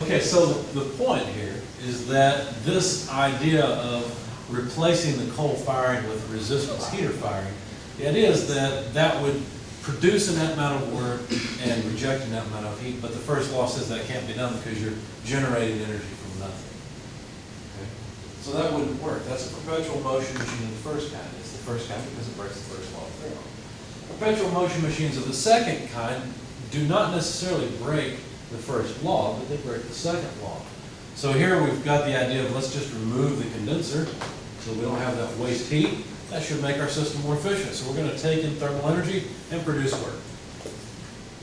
Okay, so the point here is that this idea of replacing the coal firing with resistance heater firing, the idea is that that would produce a net amount of work and reject a net amount of heat, but the first law says that can't be done because you're generating energy from nothing. Okay? So that wouldn't work. That's a perpetual motion machine of the first kind. It's the first kind because it breaks the first law of thermal. Perpetual motion machines of the second kind do not necessarily break the first law, but they break the second law. So here we've got the idea of let's just remove the condenser so we don't have that waste heat. That should make our system more efficient. So we're going to take in thermal energy and produce work.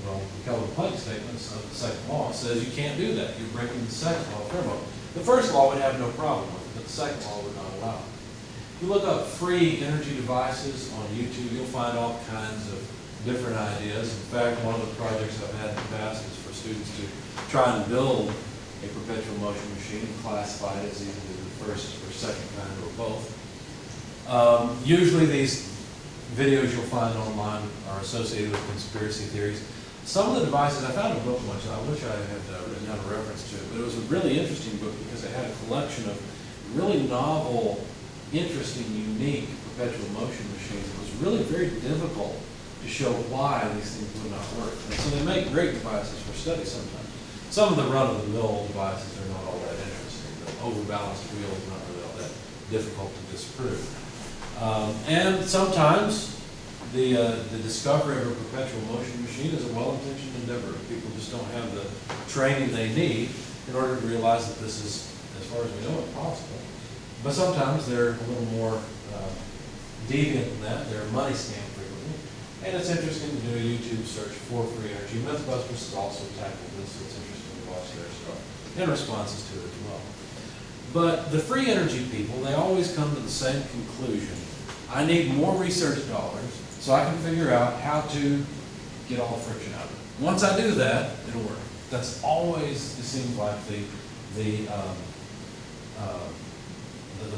Well, the Kelvin-Planck statements of the second law says you can't do that. You're breaking the second law of thermo. The first law would have no problem with it, but the second law would not allow it. If you look up free energy devices on YouTube, you'll find all kinds of different ideas. In fact, one of the projects I've had in the past is for students to try and build a perpetual motion machine and classify it as either the first or second kind or both. Usually these videos you'll find online are associated with conspiracy theories. Some of the devices, I found a book once, I wish I had written down a reference to it, but it was a really interesting book because it had a collection of really novel, interesting, unique perpetual motion machines. It was really very difficult to show why these things would not work. And so they make great devices for study sometimes. Some of the run-of-the-mill devices are not all that interesting. The overbalanced wheel is not really all that difficult to disprove. And sometimes the discovery of a perpetual motion machine is a well-intentioned endeavor. People just don't have the training they need in order to realize that this is, as far as we know, impossible. But sometimes they're a little more deviant than that. They're a money scam frequently. And it's interesting to do a YouTube search for free energy. Mythbusters has also tackled this, so it's interesting to watch their stuff and responses to it as well. But the free energy people, they always come to the same conclusion. I need more research dollars so I can figure out how to get all the friction out of it. Once I do that, it'll work. That's always, it seems like, the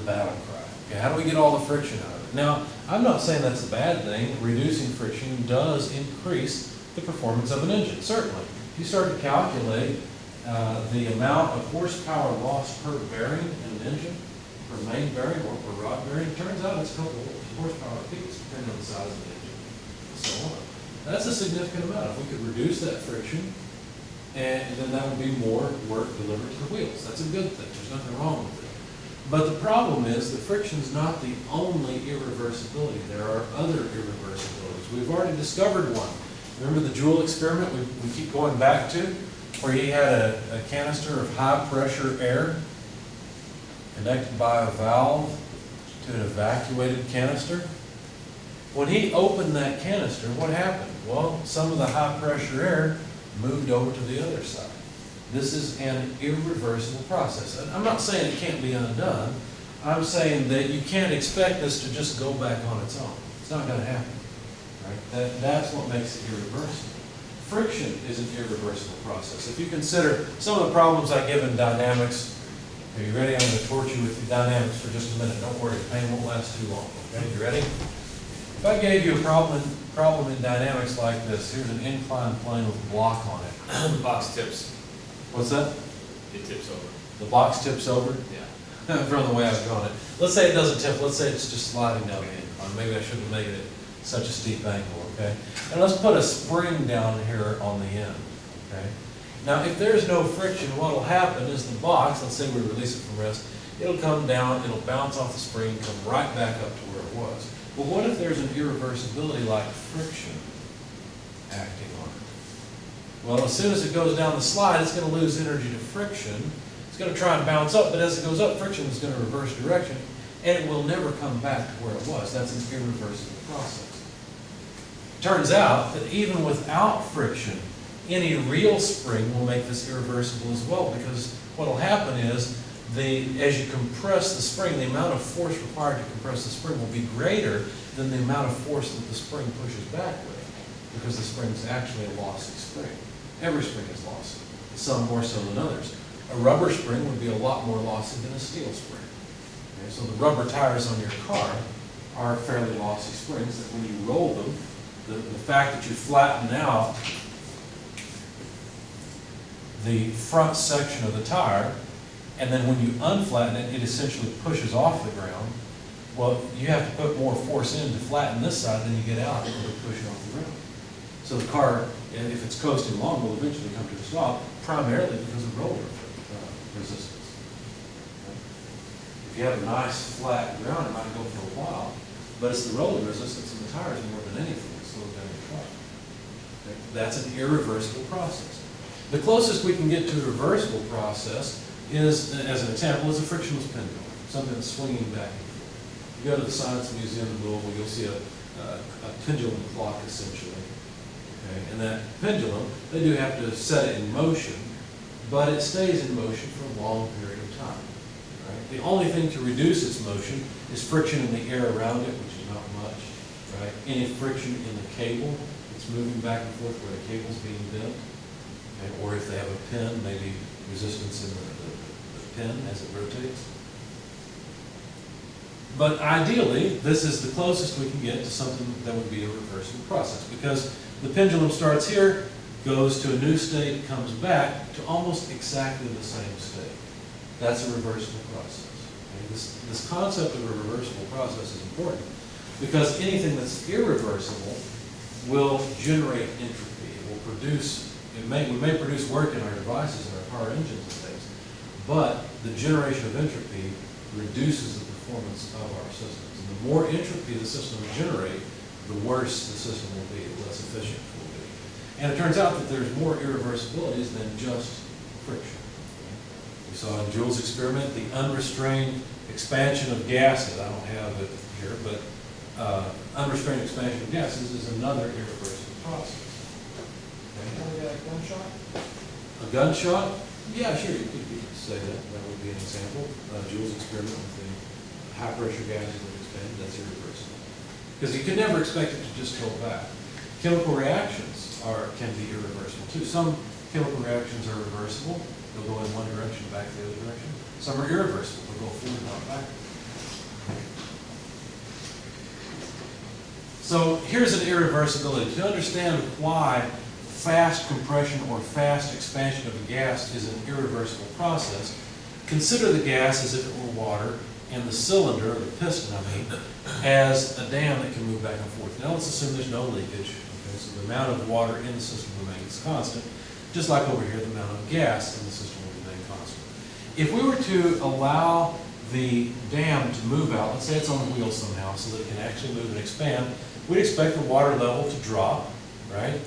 battle cry. Okay, how do we get all the friction out of it? Now, I'm not saying that's a bad thing. Reducing friction does increase the performance of an engine, certainly. If you start to calculate the amount of horsepower lost per bearing in an engine, per main bearing or per rod bearing, it turns out it's a couple of horsepower apiece, depending on the size of the engine, and so on. That's a significant amount. If we could reduce that friction, and then that would be more work delivered to the wheels. That's a good thing. There's nothing wrong with it. But the problem is the friction is not the only irreversibility. There are other irreversibilities. We've already discovered one. Remember the Joule experiment we keep going back to, where he had a canister of high pressure air connected by a valve to an evacuated canister. When he opened that canister, what happened? Well, some of the high pressure air moved over to the other side. This is an irreversible process. I'm not saying it can't be undone. I'm saying that you can't expect this to just go back on its own. It's not going to happen. Right? That's what makes it irreversible. Friction is an irreversible process. If you consider some of the problems I give in dynamics, are you ready? I'm going to torture you with the dynamics for just a minute. Don't worry, the pain won't last too long. Okay, you ready? If I gave you a problem in dynamics like this, here's an inclined plane with a block on it. The box tips. What's that? It tips over. The box tips over? Yeah. From the way I've drawn it. Let's say it doesn't tip. Let's say it's just sliding down the incline. Maybe I shouldn't have made it such a steep angle, okay? And let's put a spring down here on the end, okay? Now, if there's no friction, what will happen is the box, let's say we release it from rest, it'll come down, it'll bounce off the spring, come right back up to where it was. But what if there's an irreversibility like friction acting on it? Well, as soon as it goes down the slide, it's going to lose energy to friction. It's going to try and bounce up, but as it goes up, friction is going to reverse direction, and it will never come back to where it was. That's an irreversible process. Turns out that even without friction, any real spring will make this irreversible as well, because what will happen is, as you compress the spring, the amount of force required to compress the spring will be greater than the amount of force that the spring pushes back with, because the spring is actually a lossy spring. Every spring is lossy, some more so than others. A rubber spring would be a lot more lossy than a steel spring. Okay, so the rubber tires on your car are fairly lossy springs that when you roll them, the fact that you flatten out the front section of the tire, and then when you unflatten it, it essentially pushes off the ground. Well, you have to put more force in to flatten this side than you get out and it'll push it off the ground. So the car, and if it's coasting along, will eventually come to a stop, primarily because of roller resistance. If you have a nice flat ground, it might go for a while, but it's the roller resistance in the tires more than anything that slows down your car. Okay? That's an irreversible process. The closest we can get to a reversible process is, as an example, is a frictionless pendulum, something that's swinging back and forth. You go to the Science Museum in Louisville, you'll see a pendulum clock, essentially. Okay? And that pendulum, they do have to set it in motion, but it stays in motion for a long period of time. Right? The only thing to reduce its motion is friction in the air around it, which is not much. Right? Any friction in the cable, it's moving back and forth where the cable's being bent. Okay? Or if they have a pin, maybe resistance in the pin as it rotates. But ideally, this is the closest we can get to something that would be a reversible process, because the pendulum starts here, goes to a new state, comes back to almost exactly the same state. That's a reversible process. Okay? This concept of a reversible process is important because anything that's irreversible will generate entropy. It will produce, we may produce work in our devices and our power engines and things, but the generation of entropy reduces the performance of our systems. And the more entropy the system will generate, the worse the system will be, the less efficient it will be. And it turns out that there's more irreversibilities than just friction. We saw in Joule's experiment the unrestrained expansion of gases. I don't have it here, but unrestrained expansion of gases is another irreversible process. Okay. A gunshot? A gunshot? Yeah, sure, you could say that. That would be an example. Joule's experiment with the high pressure gases that expand, that's irreversible. Because you can never expect it to just go back. Chemical reactions can be irreversible too. Some chemical reactions are reversible. They'll go in one direction, back the other direction. Some are irreversible. They'll go forward, not back. So here's an irreversibility. To understand why fast compression or fast expansion of a gas is an irreversible process, consider the gas as if it were water, and the cylinder, or the piston, as a dam that can move back and forth. Now let's assume there's no leakage. Okay, so the amount of water in the system remains constant, just like over here, the amount of gas in the system will remain constant. If we were to allow the dam to move out, let's say it's on wheels somehow, so that it can actually move and expand, we'd expect the water level to drop, right?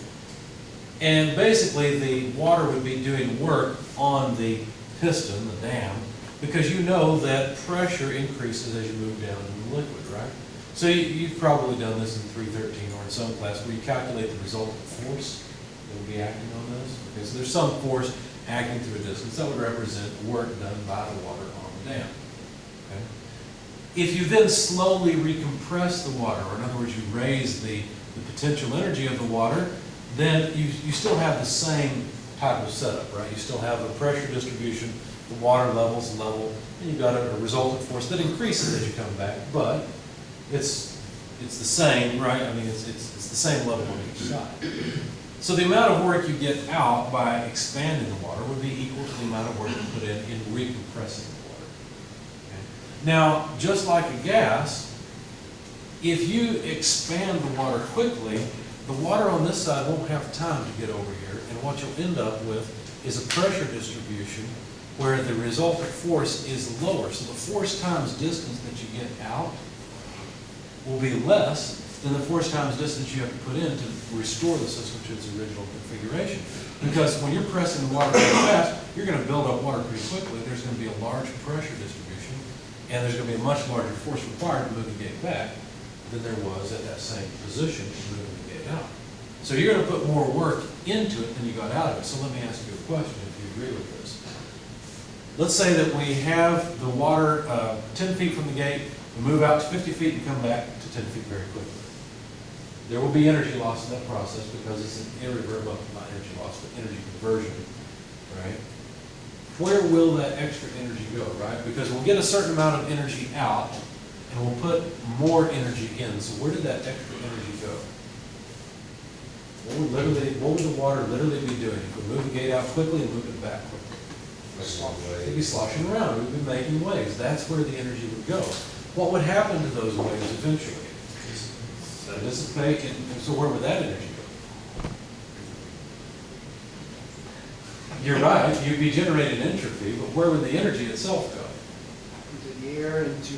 And basically, the water would be doing work on the piston, the dam, because you know that pressure increases as you move down in the liquid, right? So you've probably done this in 313 or in some class where you calculate the resultant force that will be acting on this. Okay, so there's some force acting through a distance that would represent work done by the water on the dam. Okay? If you then slowly recompress the water, or in other words, you raise the potential energy of the water, then you still have the same type of setup, right? You still have a pressure distribution, the water levels level, and you've got a resultant force that increases as you come back, but it's the same, right? I mean, it's the same level on each side. So the amount of work you get out by expanding the water would be equal to the amount of work you put in recompressing the water. Okay? Now, just like a gas, if you expand the water quickly, the water on this side won't have time to get over here, and what you'll end up with is a pressure distribution where the resultant force is lower. So the force times distance that you get out will be less than the force times distance you have to put in to restore the system to its original configuration. Because when you're pressing the water very fast, you're going to build up water pretty quickly. There's going to be a large pressure distribution, and there's going to be a much larger force required to move the gate back than there was at that same position to move the gate out. So you're going to put more work into it than you got out of it. So let me ask you a question if you agree with this. Let's say that we have the water 10 feet from the gate, we move out to 50 feet and come back to 10 feet very quickly. There will be energy loss in that process because it's an irreversible, not energy loss, but energy conversion, right? Where will that extra energy go, right? Because we'll get a certain amount of energy out and we'll put more energy in. So where did that extra energy go? what would the water literally be doing? If we move the gate out quickly and move it back quickly. It'd be sloshing around, we'd be making waves. That's where the energy would go. What would happen to those waves eventually? Dissipate, and so where would that energy go? You're right, you'd be generating entropy, but where would the energy itself go? Into the air, into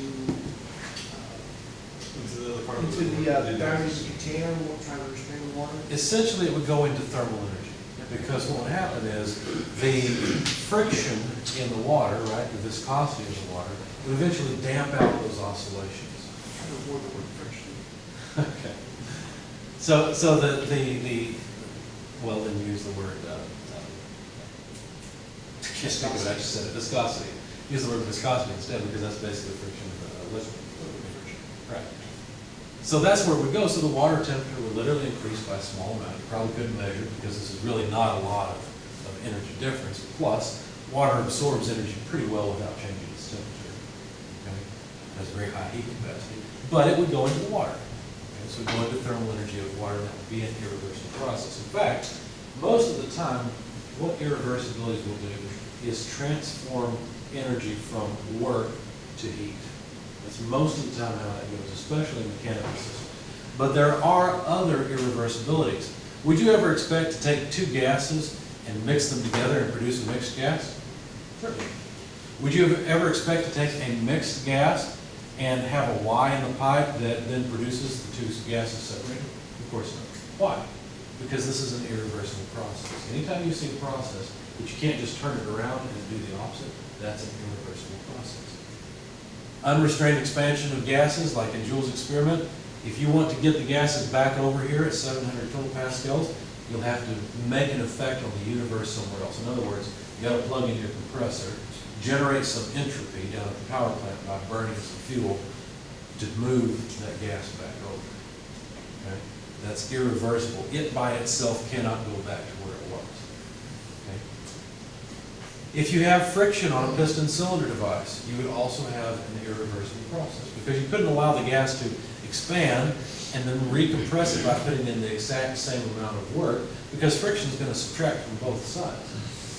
the other part into the diamond container, we'll try to restrain the water. Essentially, it would go into thermal energy. Because what would happen is the friction in the water, right, the viscosity of the water, would eventually damp out those oscillations. Try to avoid the word friction. Okay. So well, then use the word, can't think of it, I just said it, viscosity. Use the word viscosity instead, because that's basically friction of liquid. Right. So that's where it would go. So the water temperature would literally increase by a small amount. You probably couldn't measure it because this is really not a lot of energy difference. Plus, water absorbs energy pretty well without changing its temperature. Okay? It has very high heat capacity. But it would go into the water. Okay? So it would go into thermal energy of water, and that would be an irreversible process. In fact, most of the time, what irreversibilities will do is transform energy from work to heat. That's most of the time how that goes, especially in mechanical systems. But there are other irreversibilities. Would you ever expect to take two gases and mix them together and produce a mixed gas? Certainly. Would you ever expect to take a mixed gas and have a Y in the pipe that then produces the two gases separated? Of course not. Why? Because this is an irreversible process. Anytime you see a process, but you can't just turn it around and do the opposite, that's an irreversible process. Unrestrained expansion of gases, like in Joule's experiment, if you want to get the gases back over here at 700 kilopascals, you'll have to make an effect on the universe somewhere else. In other words, you got to plug in your compressor, generate some entropy down at the power plant by burning some fuel to move that gas back over. Okay? That's irreversible. It by itself cannot go back to where it was. Okay? If you have friction on a piston cylinder device, you would also have an irreversible process because you couldn't allow the gas to expand and then recompress it by putting in the exact same amount of work because friction is going to subtract from both sides.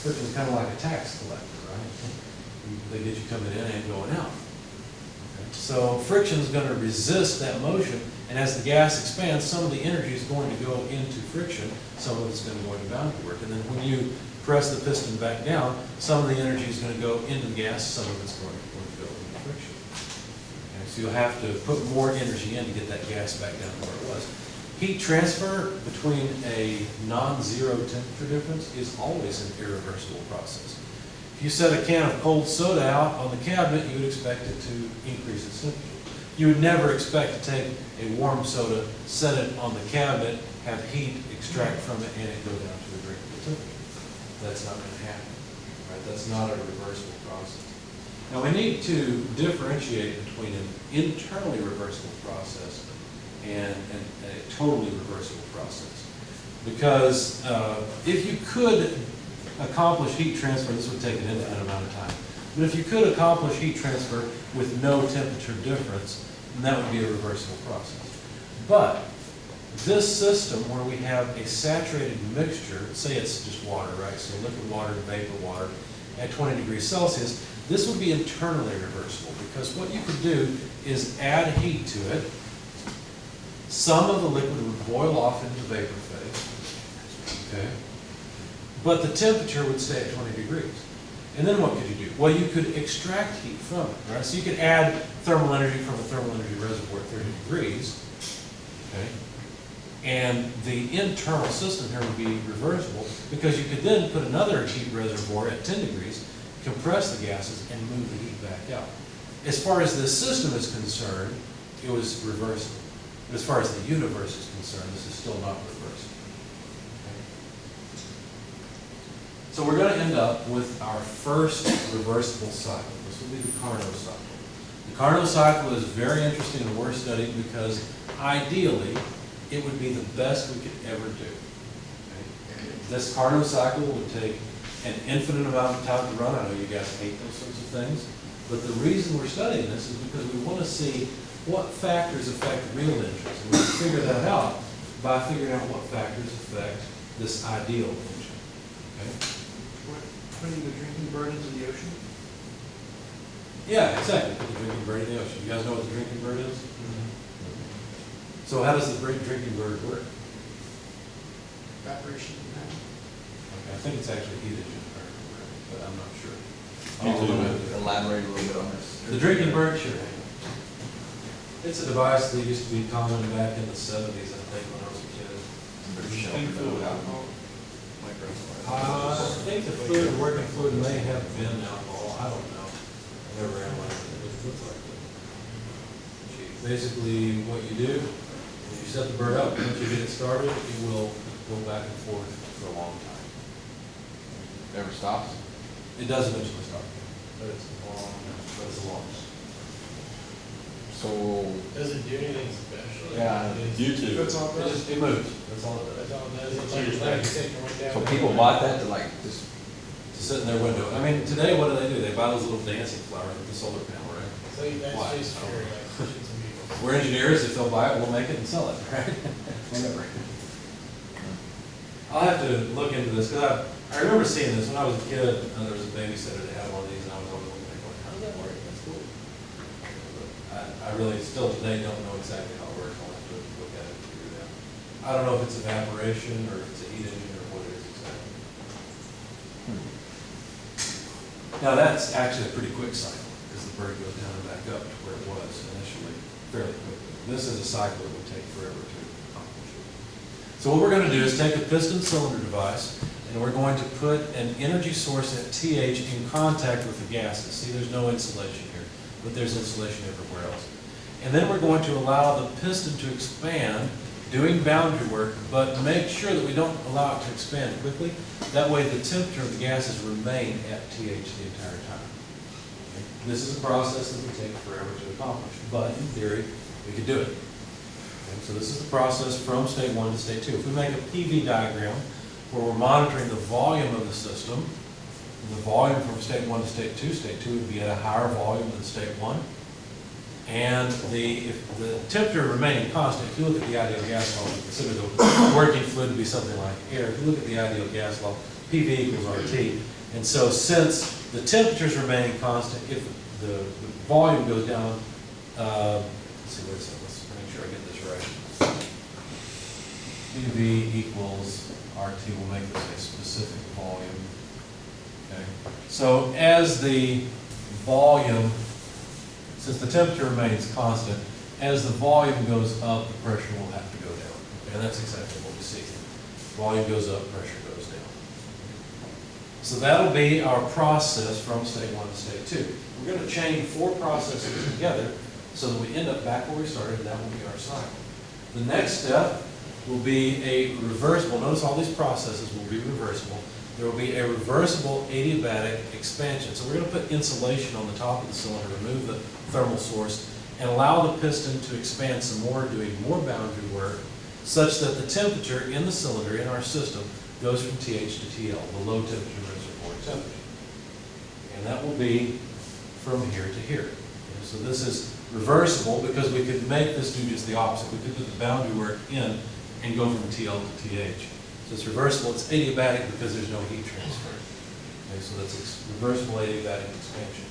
Friction is kind of like a tax collector, right? They get you coming in and going out. Okay. So friction is going to resist that motion, and as the gas expands, some of the energy is going to go into friction, some of it's going to go into boundary work, and then when you press the piston back down, some of the energy is going to go into the gas, some of it's going to go into friction. Okay, so you'll have to put more energy in to get that gas back down to where it was. Heat transfer between a non-zero temperature difference is always an irreversible process. If you set a can of cold soda out on the cabinet, you would expect it to increase its temperature. You would never expect to take a warm soda, set it on the cabinet, have heat extract from it, and it go down to a drinkable temperature. That's not going to happen. Right? That's not a reversible process. Now we need to differentiate between an internally reversible process and a totally reversible process. Because if you could accomplish heat transfer, this would take an infinite amount of time. But if you could accomplish heat transfer with no temperature difference, then that would be a reversible process. But this system where we have a saturated mixture, say it's just water, right? So liquid water and vapor water at 20 degrees Celsius, this would be internally reversible because what you could do is add heat to it. Some of the liquid would boil off into vapor phase, okay? But the temperature would stay at 20 degrees. And then what could you do? Well, you could extract heat from it, right? So you could add thermal energy from a thermal energy reservoir at 30 degrees, okay? And the internal system here would be reversible because you could then put another heat reservoir at 10 degrees, compress the gases, and move the heat back out. As far as this system is concerned, it was reversible. But as far as the universe is concerned, this is still not reversible. Okay? So we're going to end up with our first reversible cycle. This will be the Carnot cycle. The Carnot cycle is very interesting and worth studying because ideally, it would be the best we could ever do. Okay? This Carnot cycle would take an infinite amount of time to run. I know you guys hate those sorts of things, but the reason we're studying this is because we want to see what factors affect real interest. And when we figure that out, by figuring out what factors affect this ideal engine. Okay? Putting the drinking bird into the ocean? Yeah, exactly, the drinking bird in the ocean. You guys know what the drinking bird is? So how does the drinking bird work? Evaporation. Okay, I think it's actually heat engine, but I'm not sure. Can you elaborate a little bit on this? The drinking bird, sure. It's a device that used to be common back in the 70s, I think, when I was a kid. I think the fluid, working fluid may have been alcohol, I don't know. I never analyzed it, but it looks like it. Basically, what you do, is you set the bird up, once you get it started, it will go back and forth for a long time. Never stops? It does eventually stop, but it's long, but it's long. So, Does it do anything special? yeah, YouTube. That's all It it just, it moves, that's all it That's does. all it does. It's like sitting right down So there. people bought that to like just, To sit in their window. I mean, today, what do? They buy those little dancing flowers with the solar panel, right? So that's Why? just for like pushing some people. We're engineers, if they'll buy it, we'll make it and sell it, right? Whatever. I'll have to look into this, because I remember seeing this when I was a kid, and there was a babysitter that had one of these, and I was always looking at it going, how does that work? That's cool. But I really still today don't know exactly how it works. I'll have to look at it and figure it out. I don't know if it's evaporation, or if it's a heat engine, or what it is exactly. Now, that's actually a pretty quick cycle, because the bird goes down and back up to where it was initially fairly quickly. This is a cycle that would take forever to accomplish it. So what we're going to do is take a piston cylinder device, and we're going to put an energy source at TH in contact with the gases. See, there's no insulation here, but there's insulation everywhere else. And then we're going to allow the piston to expand, doing boundary work, but make sure that we don't allow it to expand quickly. That way the temperature of the gases remain at TH the entire time. Okay? This is a process that would take forever to accomplish, but in theory, we could do it. Okay? So this is the process from state 1 to state 2. If we make a PV diagram where we're monitoring the volume of the system, and the volume from state 1 to state 2 would be at a higher volume than state 1. And if the temperature remaining constant, if you look at the ideal gas law, we consider the working fluid to be something like air. If you look at the ideal gas law, PV equals RT. And so since the temperature is remaining constant, if the volume goes down, let's see, wait a second, let's make sure I get this right. PV equals RT, we'll make this a specific volume. Okay. So as the volume, since the temperature remains constant, as the volume goes up, the pressure will have to go down. And that's exactly what we see. Volume goes up, pressure goes down. So that'll be our process from state 1 to state 2. We're going to chain 4 processes together so that we end up back where we started, and that will be our cycle. The next step will be a reversible. Notice all these processes will be reversible. There will be a reversible adiabatic expansion. So we're going to put insulation on the top of the cylinder, remove the thermal source, and allow the piston to expand some more, doing more boundary work, such that the temperature in the cylinder, in our system, goes from TH to TL, the low temperature reservoir temperature. And that will be from here to here. Okay, so this is reversible because we could make this do just the opposite. We could put the boundary work in and go from TL to TH. So it's reversible. It's adiabatic because there's no heat transfer. Okay, so that's reversible adiabatic expansion.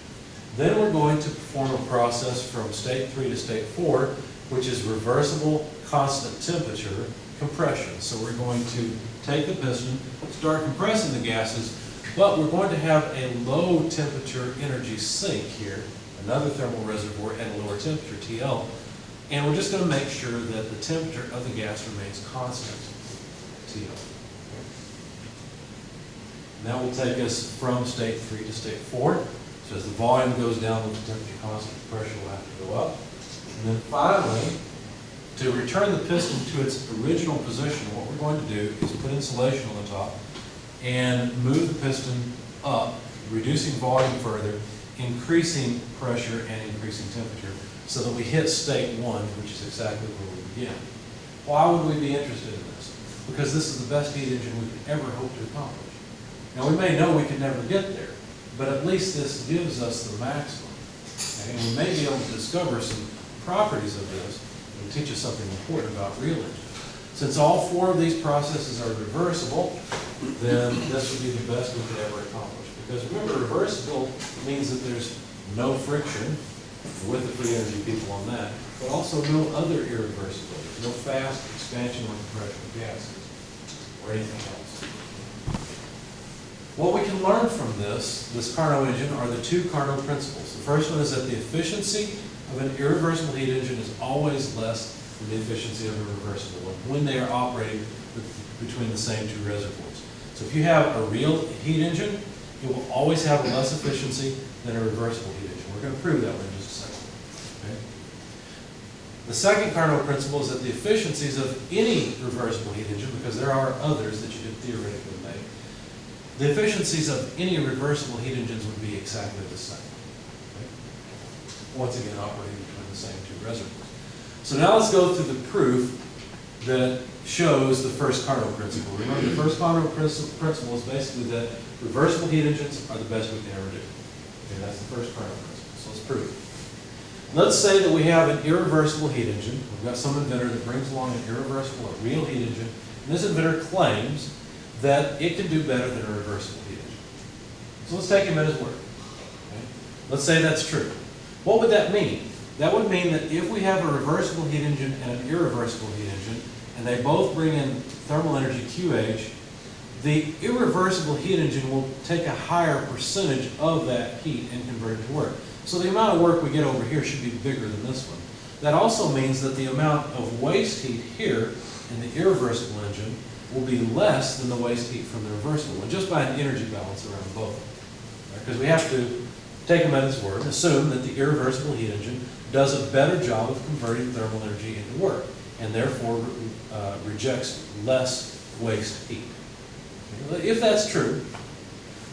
Then we're going to perform a process from state 3 to state 4, which is reversible constant temperature compression. So we're going to take the piston, start compressing the gases, but we're going to have a low temperature energy sink here, another thermal reservoir at a lower temperature, TL, and we're just going to make sure that the temperature of the gas remains constant, TL. And that will take us from state 3 to state 4. So as the volume goes down with the temperature constant, the pressure will have to go up. And then finally, to return the piston to its original position, what we're going to do is put insulation on the top and move the piston up, reducing volume further, increasing pressure and increasing temperature, so that we hit state 1, which is exactly where we begin. Why would we be interested in this? Because this is the best heat engine we could ever hope to accomplish. Now, we may know we could never get there, but at least this gives us the maximum. Okay? And we may be able to discover some properties of this and teach us something important about real engines. Since all four of these processes are reversible, then this would be the best we could ever accomplish. Because remember, reversible means that there's no friction with the free energy people on that, but also no other irreversibility, no fast expansion or compression of gases or anything else. What we can learn from this Carnot engine are the two Cardinal principles. The first one is that the efficiency of an irreversible heat engine is always less than the efficiency of a reversible one when they are operating between the same two reservoirs. So if you have a real heat engine, it will always have less efficiency than a reversible heat engine. We're going to prove that one in just a second. Okay? The second Cardinal principle is that the efficiencies of any reversible heat engine, because there are others that you could theoretically make, the efficiencies of any reversible heat engines would be exactly the same. Okay? Once again, operating between the same two reservoirs. So now let's go through the proof that shows the first Cardinal principle. Remember, the first Cardinal principle is basically that reversible heat engines are the best we can ever do. Okay, that's the first Cardinal principle. So let's prove it. Let's say that we have an irreversible heat engine. We've got some inventor that brings along an irreversible, a real heat engine, and this inventor claims that it can do better than a reversible heat engine. So let's take him at his word. Okay? Let's say that's true. What would that mean? That would mean that if we have a reversible heat engine and an irreversible heat engine, and they both bring in thermal energy QH, the irreversible heat engine will take a higher percentage of that heat and convert it to work. So the amount of work we get over here should be bigger than this one. That also means that the amount of waste heat here in the irreversible engine will be less than the waste heat from the reversible one, just by an energy balance around both. Because we have to take him at his word and assume that the irreversible heat engine does a better job of converting thermal energy into work, and therefore rejects less waste heat. If that's true,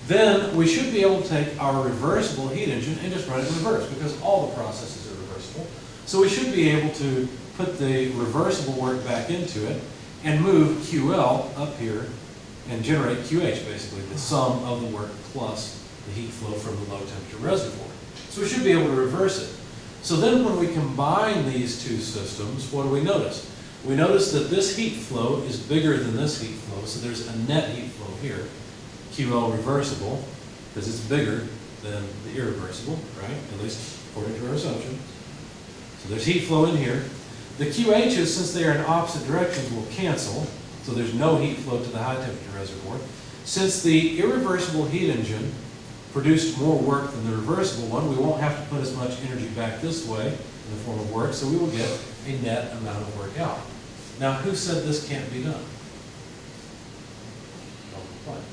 then we should be able to take our reversible heat engine and just run it in reverse, because all the processes are reversible. So we should be able to put the reversible work back into it and move QL up here and generate QH, basically, the sum of the work plus the heat flow from the low temperature reservoir. So we should be able to reverse it. So then when we combine these two systems, what do we notice? We notice that this heat flow is bigger than this heat flow, so there's a net heat flow here, QL reversible, because it's bigger than the irreversible, right? At least according to our assumption. So there's heat flow in here. The QHs, since they are in opposite directions, will cancel, so there's no heat flow to the high temperature reservoir. Since the irreversible heat engine produced more work than the reversible one, we won't have to put as much energy back this way in the form of work, so we will get a net amount of work out. Now, who said this can't be done? Don't complain.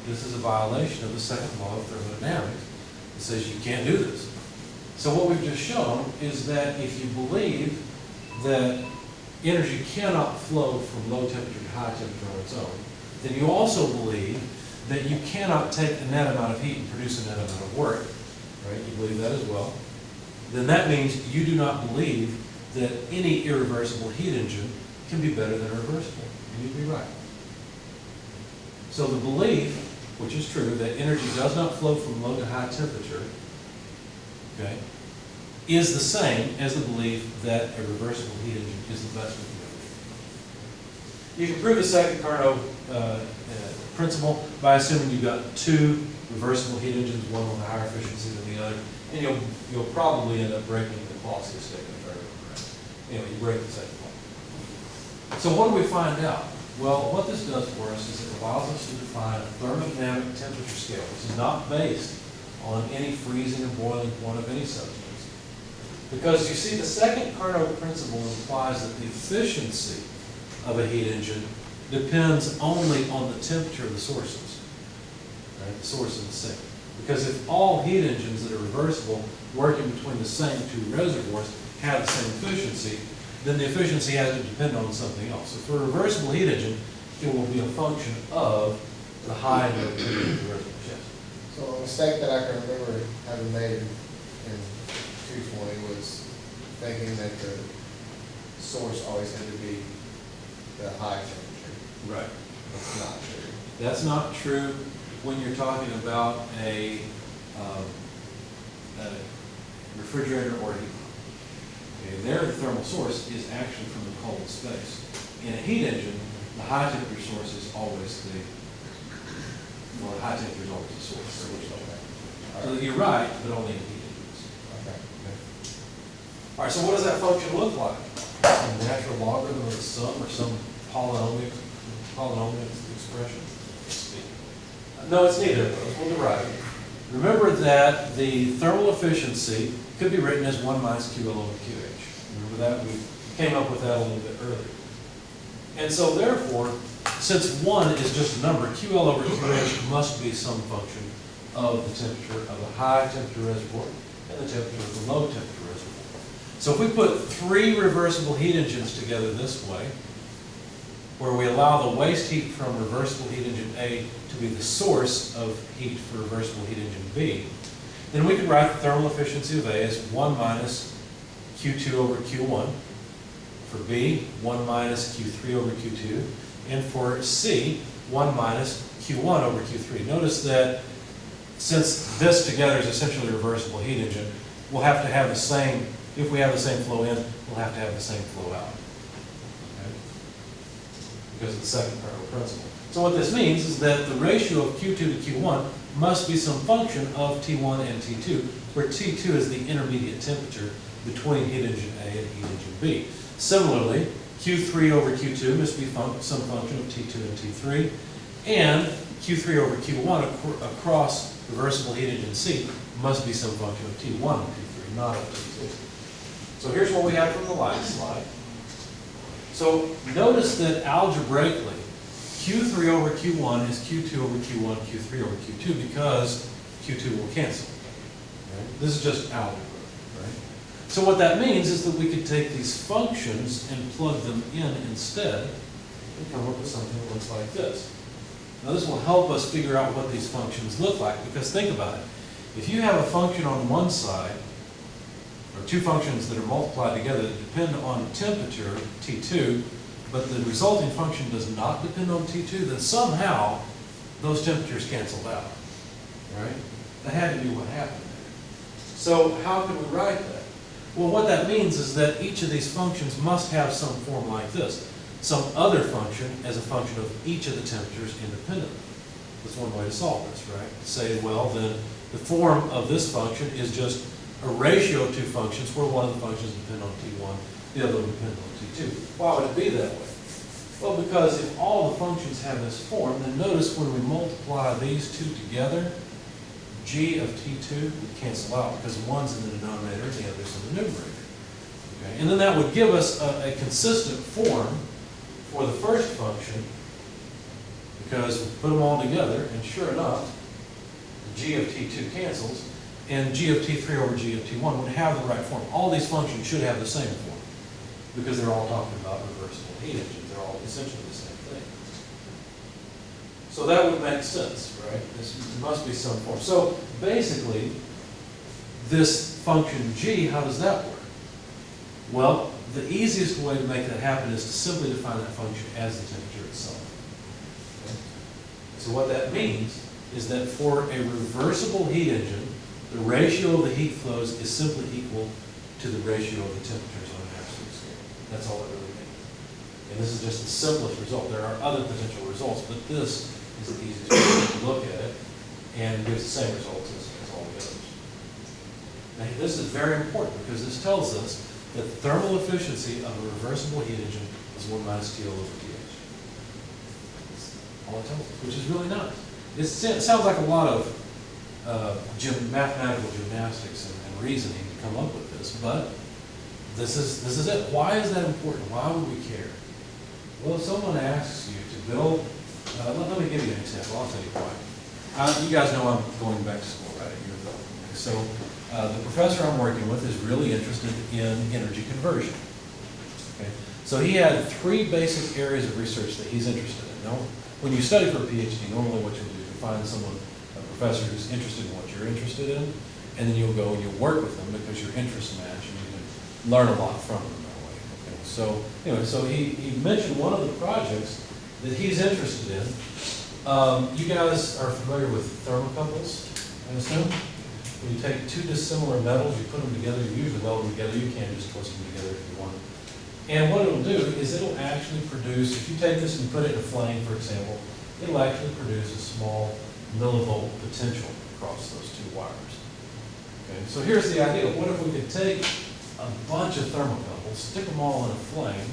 This is a violation of the second law of thermodynamics. It says you can't do this. So what we've just shown is that if you believe that energy cannot flow from low temperature to high temperature on its own, then you also believe that you cannot take a net amount of heat and produce a net amount of work, right? You believe that as well. Then that means you do not believe that any irreversible heat engine can be better than a reversible. And you'd be right. So the belief, which is true, that energy does not flow from low to high temperature, okay, is the same as the belief that a reversible heat engine is the best we can do. You can prove the second Carnot principle by assuming you've got two reversible heat engines, one with a higher efficiency than the other, and you'll probably end up breaking the Clausius statement if I remember right. Anyway, you break the second law. So what do we find out? Well, what this does for us is it allows us to define a thermodynamic temperature scale. This is not based on any freezing or boiling point of any substance. Because you see, the second Carnot principle implies that the efficiency of a heat engine depends only on the temperature of the sources, right? The source and the sink. Because if all heat engines that are reversible working between the same two reservoirs have the same efficiency, then the efficiency has to depend on something else. So for a reversible heat engine, it will be a function of the high and low temperature of the reservoir. Yes. So a mistake that I can remember having made in 220 was thinking that the source always had to be the high temperature. Right. That's not true. That's not true when you're talking about a refrigerator or a heat pump. Okay, there the thermal source is actually from the cold space. in a heat engine, the high temperature source is always the high temperature is always the source. So you're right, but only in heat engines. Okay. All right, so what does that function look like? Some natural logarithm of the sum or some polynomial expression? No, it's neither of those. We'll derive it. Remember that the thermal efficiency could be written as 1 minus QL over QH. Remember that? We came up with that a little bit earlier. And so therefore, since 1 is just a number, QL over QH must be some function of the temperature of a high temperature reservoir and the temperature of the low temperature reservoir. So if we put 3 reversible heat engines together this way, where we allow the waste heat from reversible heat engine A to be the source of heat for reversible heat engine B, then we could write the thermal efficiency of A as 1 minus Q2 over Q1, for B, 1 minus Q3 over Q2, and for C, 1 minus Q1 over Q3. Notice that since this together is essentially a reversible heat engine, we'll have to have the same, if we have the same flow in, we'll have to have the same flow out. Okay? Because of the second cardinal principle. So what this means is that the ratio of Q2 to Q1 must be some function of T1 and T2, where T2 is the intermediate temperature between heat engine A and heat engine B. Similarly, Q3 over Q2 must be some function of T2 and T3, and Q3 over Q1 across reversible heat engine C must be some function of T1 and T3, not of T2. So here's what we have from the last slide. So notice that algebraically, Q3 over Q1 is Q2 over Q1, Q3 over Q2, because Q2 will cancel. Right? This is just algebra. Right? So what that means is that we could take these functions and plug them in instead and come up with something that looks like this. Now this will help us figure out what these functions look like, because think about it. If you have a function on one side, or two functions that are multiplied together that depend on temperature, T2, but the resulting function does not depend on T2, then somehow those temperatures canceled out, right? That had to be what happened there. So how can we write that? Well, what that means is that each of these functions must have some form like this. Some other function as a function of each of the temperatures independently. That's one way to solve this, right? Say, well, then the form of this function is just a ratio of two functions where one of the functions depend on T1, the other one depends on T2. Why would it be that way? Well, because if all the functions have this form, then notice when we multiply these two together, G of T2 would cancel out because one's in the denominator and the other's in the numerator. Okay? And then that would give us a consistent form for the first function, because we put them all together, and sure enough, G of T2 cancels, and G of T3 over G of T1 would have the right form. All these functions should have the same form, because they're all talking about reversible heat engines. They're all essentially the same thing. So that would make sense, right? This must be some form. So basically, this function G, how does that work? Well, the easiest way to make that happen is to simply define that function as the temperature itself. Okay? So what that means is that for a reversible heat engine, the ratio of the heat flows is simply equal to the ratio of the temperatures on an absolute scale. That's all it really means. And this is just the simplest result. There are other potential results, but this is the easiest way to look at it and gives the same results as all the others. Now, this is very important because this tells us that the thermal efficiency of a reversible heat engine is 1 minus TL over TH. That's all it tells us, which is really nice. It sounds like a lot of mathematical gymnastics and reasoning to come up with this, but this is it. Why is that important? Why would we care? Well, if someone asks you to build, let me give you an example. I'll tell you why. You guys know I'm going back to school, right? So the professor I'm working with is really interested in energy conversion. Okay? So he had 3 basic areas of research that he's interested in. Now, when you study for a PhD, normally what you'll do is you find someone, a professor who's interested in what you're interested in, and then you'll go and you'll work with them because your interests match and you can learn a lot from them that way. Okay? So anyway, so he mentioned one of the projects that he's interested in. You guys are familiar with thermocouples, I assume? When you take 2 dissimilar metals, you put them together, you usually weld them together, you can just twist them together if you want. And what it'll do is it'll actually produce, if you take this and put it in a flame, for example, it'll actually produce a small millivolt potential across those two wires. Okay, so here's the idea. What if we could take a bunch of thermocouples, stick them all in a flame,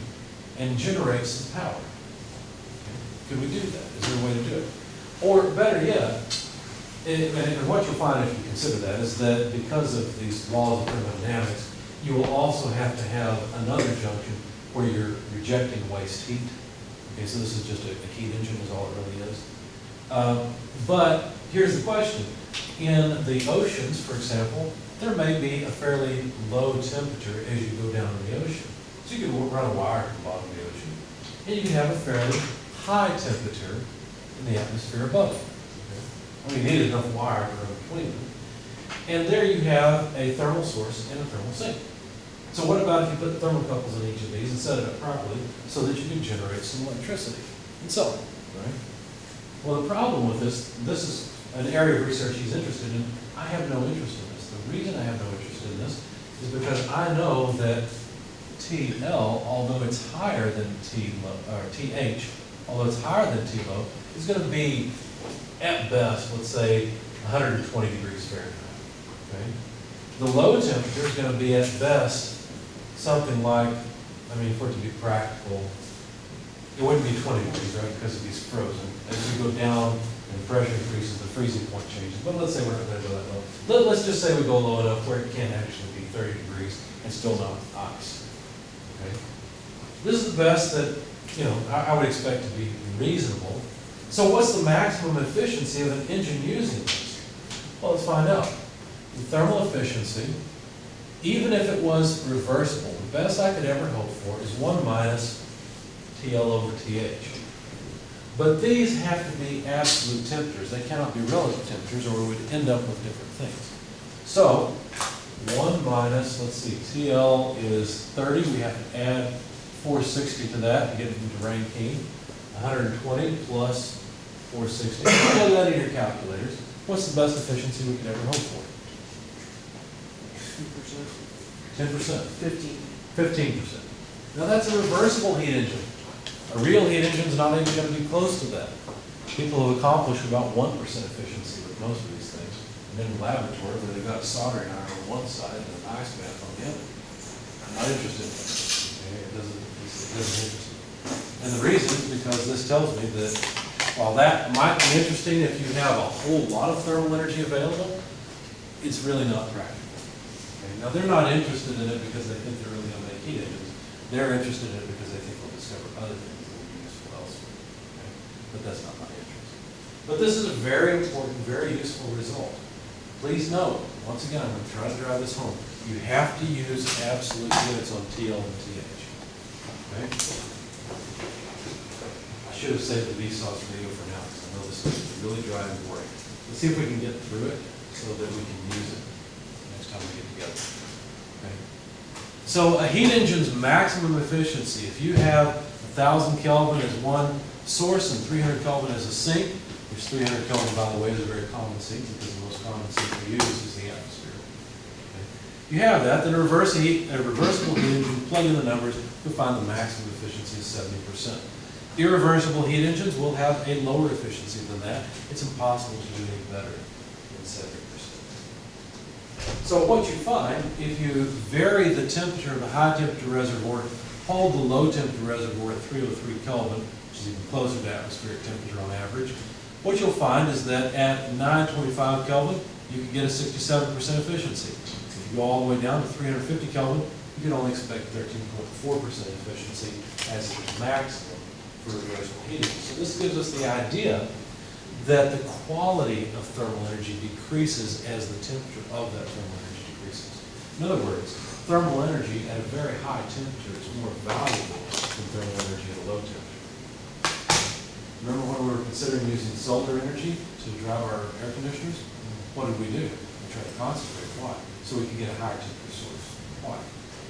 and generate some power? Okay, could we do that? Is there a way to do it? Or better yet, and what you'll find if you consider that is that because of these laws of thermodynamics, you will also have to have another junction where you're rejecting waste heat. Okay, so this is just a heat engine is all it really is. But here's the question. In the oceans, for example, there may be a fairly low temperature as you go down in the ocean. So you can run a wire to the bottom of the ocean, and you can have a fairly high temperature in the atmosphere above you. Okay? I mean, you need enough wire to run between them. And there you have a thermal source and a thermal sink. So what about if you put thermocouples in each of these and set it up properly so that you can generate some electricity and so on, right? Well, the problem with this is an area of research he's interested in. I have no interest in this. The reason I have no interest in this is because I know that TL, although it's higher than TH, although it's higher than TLO, is going to be, at best, let's say, 120 degrees Fahrenheit. Okay? The low temperature is going to be, at best, something like, I mean, for it to be practical, it wouldn't be 20 degrees, right, because it's frozen. As you go down and the pressure increases, the freezing point changes. But let's say we're not going to go that low. Let's just say we go low enough where it can actually be 30 degrees and still not ice. Okay? This is the best that, you know, I would expect to be reasonable. So what's the maximum efficiency of an engine using this? Well, let's find out. The thermal efficiency, even if it was reversible, the best I could ever hope for is 1 minus TL over TH. But these have to be absolute temperatures. They cannot be relative temperatures or we would end up with different things. So 1 minus, let's see, TL is 30. We have to add 460 to that to get it into Rankine. 120 plus 460. Plug that in your calculators. What's the best efficiency we could ever hope for? 2%. 10%. 15. 15%. Now that's a reversible heat engine. A real heat engine is not even going to be close to that. People have accomplished about 1% efficiency with most of these things. And in the laboratory where they've got a soldering iron on one side and an ice bath on the other. I'm not interested in that. Okay? It doesn't interest me. And the reason is because this tells me that while that might be interesting if you have a whole lot of thermal energy available, it's really not practical. Okay? Now they're not interested in it because they think they're really going to make heat engines. They're interested in it because they think they'll discover other things that will be useful elsewhere. Okay? But that's not my interest. But this is a very important, very useful result. Please note, once again, I'm going to try to drive this home. You have to use absolute units on TL and TH. Okay? I should have saved the Vsauce video for now because I know this is really dry and boring. Let's see if we can get through it so that we can use it next time we get together. Okay? So a heat engine's maximum efficiency, if you have 1,000 Kelvin as one source and 300 Kelvin as a sink, which 300 Kelvin, by the way, is a very common sink because the most common sink we use is the atmosphere. Okay? You have that, then a reversible heat engine, plug in the numbers, you'll find the maximum efficiency is 70%. Irreversible heat engines will have a lower efficiency than that. It's impossible to do any better than 70%. So what you find, if you vary the temperature of a high temperature reservoir, hold the low temperature reservoir at 303 Kelvin, which is even closer to atmospheric temperature on average, what you'll find is that at 925 Kelvin, you can get a 67% efficiency. If you go all the way down to 350 Kelvin, you can only expect 13.4% efficiency as the maximum for reversible heating. So this gives us the idea that the quality of thermal energy decreases as the temperature of that thermal energy decreases. In other words, thermal energy at a very high temperature is more valuable than thermal energy at a low temperature. Remember when we were considering using solar energy to drive our air conditioners? What did we do? We tried to concentrate. Why? So we could get a higher temperature source. Why?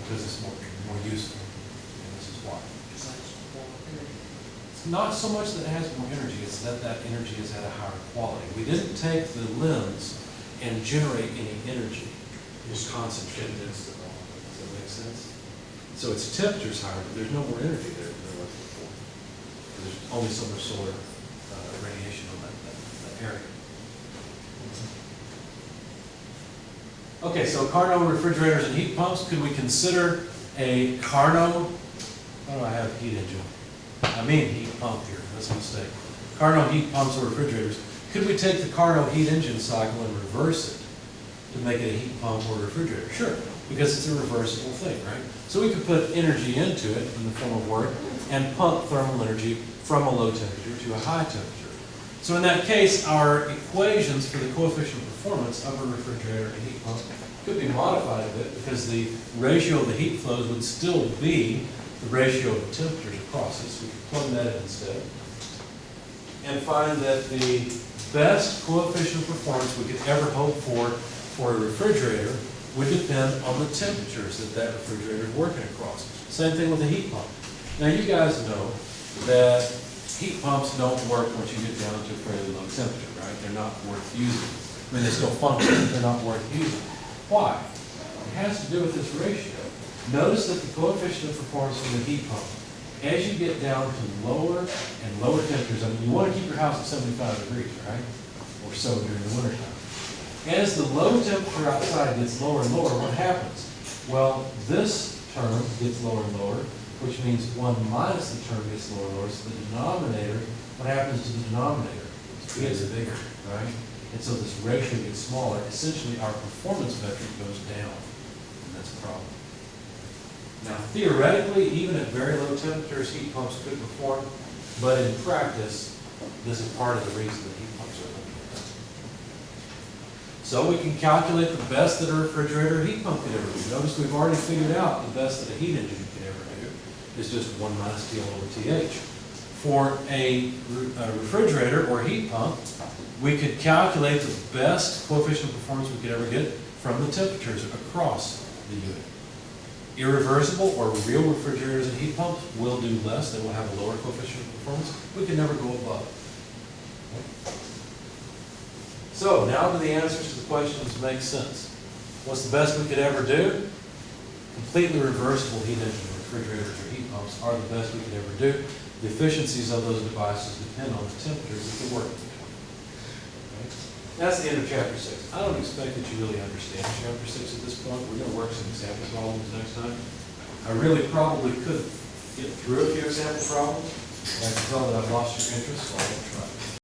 Because it's more useful. And this is why. It's not so much that it has more energy, it's that that energy is at a higher quality. We didn't take the lens and generate any energy. It was concentrated. Does that make sense? So its temperature's higher, but there's no more energy there than there was before. There's only so much solar radiation on that area. Okay, so Carnot refrigerators and heat pumps, could we consider a Carnot, how do I have heat engine? I mean heat pump here, that's a mistake. Carnot heat pumps or refrigerators. Could we take the Carnot heat engine cycle and reverse it to make it a heat pump or refrigerator? Sure, because it's a reversible thing, right? So we could put energy into it in the form of work and pump thermal energy from a low temperature to a high temperature. So in that case, our equations for the coefficient of performance of a refrigerator and heat pump could be modified a bit because the ratio of the heat flows would still be the ratio of the temperatures across it. So we could plug that in instead. And find that the best coefficient of performance we could ever hope for a refrigerator would depend on the temperatures that refrigerator is working across. Same thing with the heat pump. Now you guys know that heat pumps don't work once you get down to a fairly low temperature, right? They're not worth using. I mean, they still function, but they're not worth using. Why? It has to do with this ratio. Notice that the coefficient of performance from the heat pump, as you get down to lower and lower temperatures, I mean, you want to keep your house at 75 degrees, right? Or so during the wintertime. As the low temperature outside gets lower and lower, what happens? Well, this term gets lower and lower, which means 1 minus the term gets lower and lower. So the denominator, what happens to the denominator? It gets bigger, right? And so this ratio gets smaller. Essentially, our performance metric goes down, and that's a problem. Now, theoretically, even at very low temperatures, heat pumps could perform, but in practice, this is part of the reason that heat pumps are limited. So we can calculate the best that a refrigerator or heat pump could ever do. Notice we've already figured out the best that a heat engine could ever do is just 1 minus TL over TH. For a refrigerator or heat pump, we could calculate the best coefficient of performance we could ever get from the temperatures across the unit. Irreversible or real refrigerators and heat pumps will do less. They will have a lower coefficient of performance. We can never go above it. So now do the answers to the questions make sense? What's the best we could ever do? Completely reversible heat engine refrigerators or heat pumps are the best we could ever do. The efficiencies of those devices depend on the temperatures that they work with. Okay? That's the end of chapter 6. I don't expect that you really understand chapter 6 at this point. We're going to work some example problems next time. I really probably could get through a few example problems. I can tell that I've lost your interest, so I won't try.